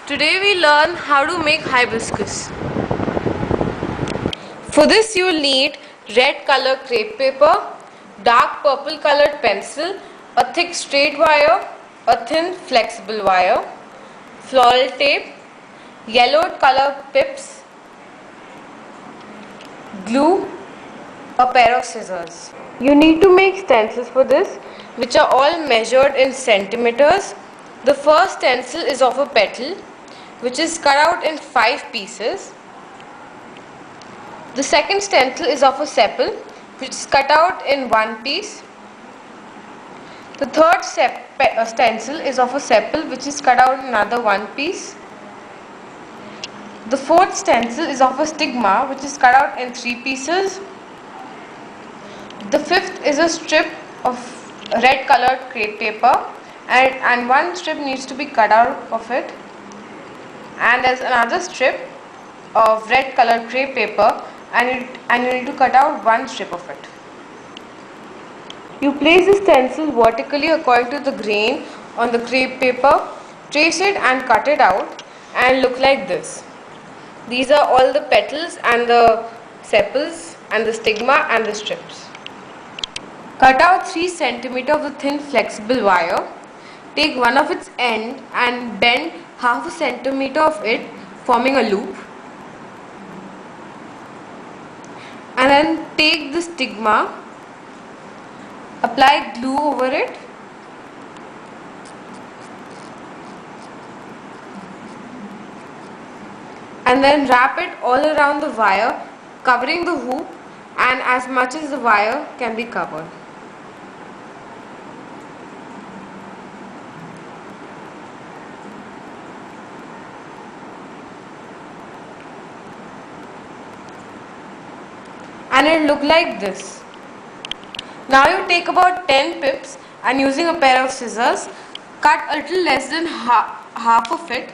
Today we learn how to make hibiscus. For this you will need red color crepe paper, dark purple colored pencil, a thick straight wire, a thin flexible wire, floral tape, yellowed color pips, glue, a pair of scissors. You need to make stencils for this, which are all measured in centimeters. The first stencil is of a petal, which is cut out in 5 pieces. The second stencil is of a sepal, which is cut out in 1 piece. The third stencil is of a sepal, which is cut out in another 1 piece. The fourth stencil is of a stigma, which is cut out in 3 pieces. The fifth is a strip of red colored crepe paper, and one strip needs to be cut out of it, and there's another strip of red colored crepe paper, and you need to cut out one strip of it. You place the stencil vertically according to the grain on the crepe paper, trace it and cut it out, and look like this. These are all the petals and the sepals and the stigma and the strips. Cut out 3 cm of the thin flexible wire. Take one of its end and bend half a centimeter of it, forming a loop. And then take the stigma, apply glue over it, and then wrap it all around the wire, covering the hoop and as much as the wire can be covered. And it look like this. Now you take about 10 pips and using a pair of scissors, cut a little less than half of it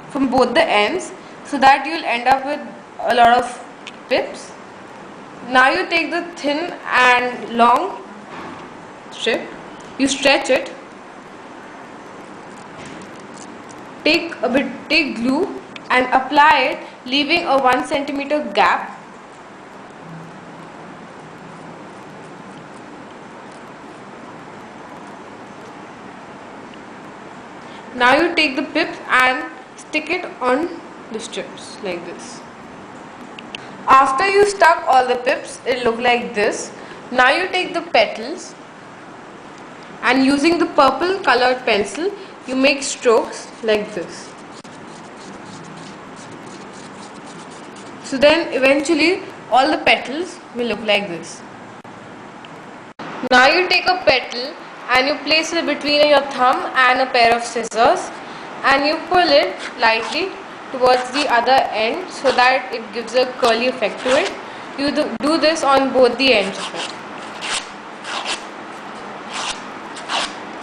from both the ends, so that you will end up with a lot of pips. Now you take the thin and long strip, you stretch it, take glue and apply it, leaving a 1 cm gap. Now you take the pips and stick it on the strips like this. After you stuck all the pips, it look like this. Now you take the petals and using the purple colored pencil, you make strokes like this. So then eventually all the petals will look like this. Now you take a petal and you place it between your thumb and a pair of scissors, and you pull it lightly towards the other end so that it gives a curly effect to it. You do this on both the ends of it.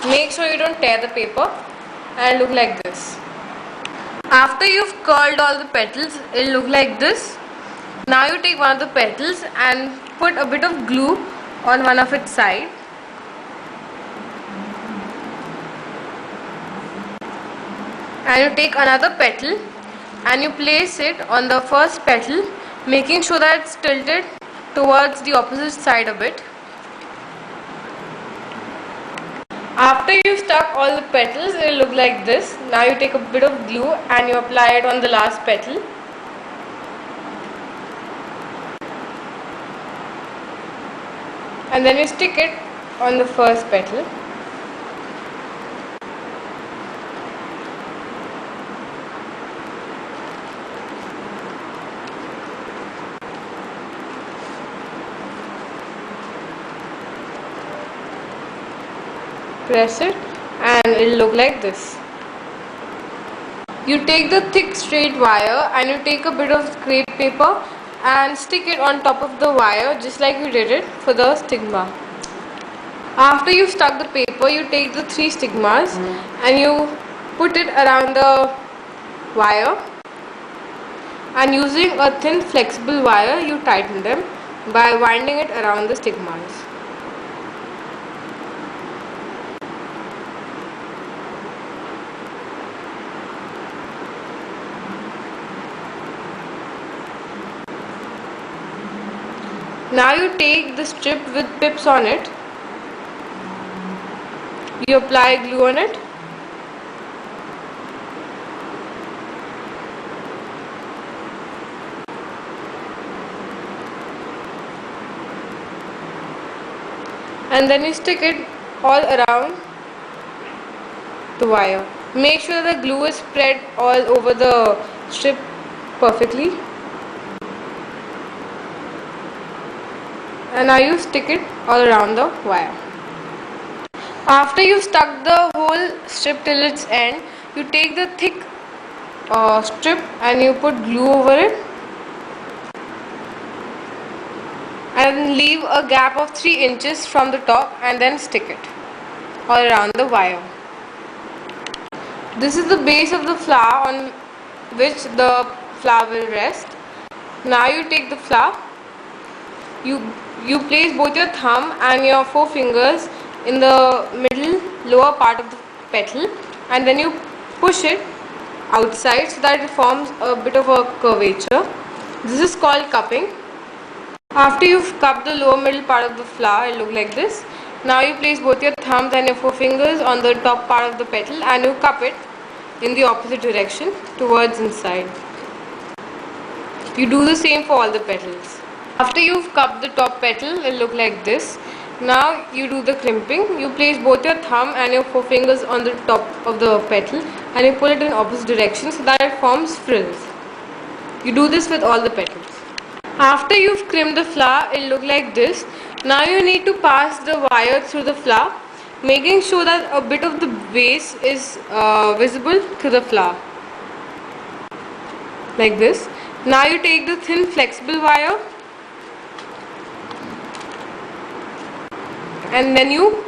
Make sure you don't tear the paper, and look like this. After you've curled all the petals, it'll look like this. Now you take one of the petals and put a bit of glue on one of its side. And you take another petal and you place it on the first petal, making sure that it's tilted towards the opposite side a bit. After you've stuck all the petals, it will look like this. Now you take a bit of glue and you apply it on the last petal. And then you stick it on the first petal. Press it and it will look like this. You take the thick straight wire and you take a bit of crepe paper and stick it on top of the wire, just like we did it for the stigma. After you've stuck the paper, you take the 3 stigmas and you put it around the wire, and using a thin flexible wire you tighten them by winding it around the stigmas. Now you take the strip with pips on it. You apply glue on it. And then you stick it all around the wire. Make sure the glue is spread all over the strip perfectly. And now you stick it all around the wire. After you've stuck the whole strip till its end, you take the thick strip and you put glue over it and leave a gap of 3 inches from the top and then stick it all around the wire. This is the base of the flower on which the flower will rest. Now you take the flower, you place both your thumb and your 4 fingers in the middle lower part of the petal, and then you push it outside so that it forms a bit of a curvature. This is called cupping. After you've cupped the lower middle part of the flower, it will look like this. Now you place both your thumbs and your 4 fingers on the top part of the petal and you cup it in the opposite direction towards inside. You do the same for all the petals. After you've cupped the top petal, it will look like this. Now you do the crimping. You place both your thumb and your 4 fingers on the top of the petal and you pull it in opposite direction so that it forms frills. You do this with all the petals. After you've crimped the flower, it will look like this. Now you need to pass the wire through the flower, making sure that a bit of the base is visible to the flower. Like this. Now you take the thin flexible wire and then you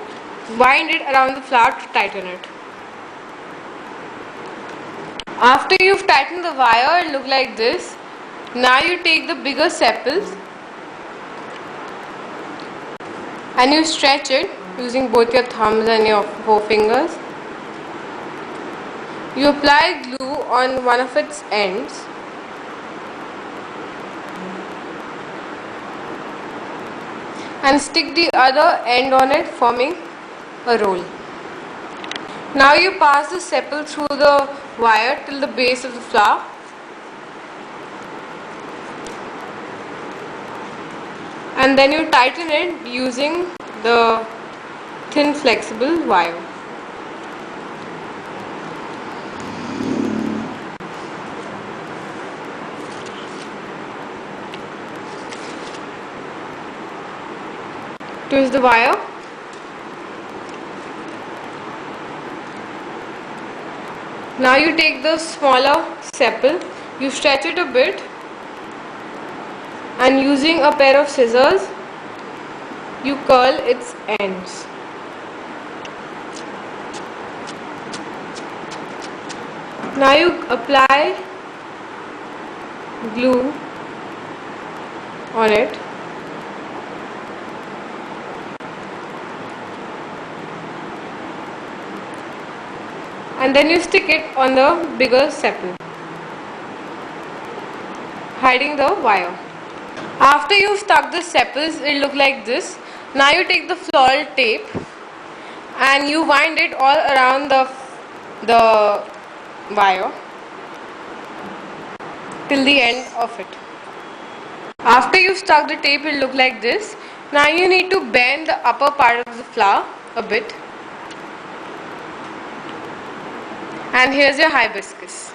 wind it around the flower to tighten it. After you've tightened the wire, it will look like this. Now you take the bigger sepals and you stretch it using both your thumbs and your 4 fingers. You apply glue on one of its ends and stick the other end on it, forming a roll. Now you pass the sepal through the wire till the base of the flower. And then you tighten it using the thin flexible wire. Twist the wire. Now you take the smaller sepal, you stretch it a bit, and using a pair of scissors, you curl its ends. Now you apply glue on it. And then you stick it on the bigger sepal, hiding the wire. After you've stuck the sepals, it will look like this. Now you take the floral tape and you wind it all around the wire till the end of it. After you've stuck the tape, it will look like this. Now you need to bend the upper part of the flower a bit. And here's your hibiscus.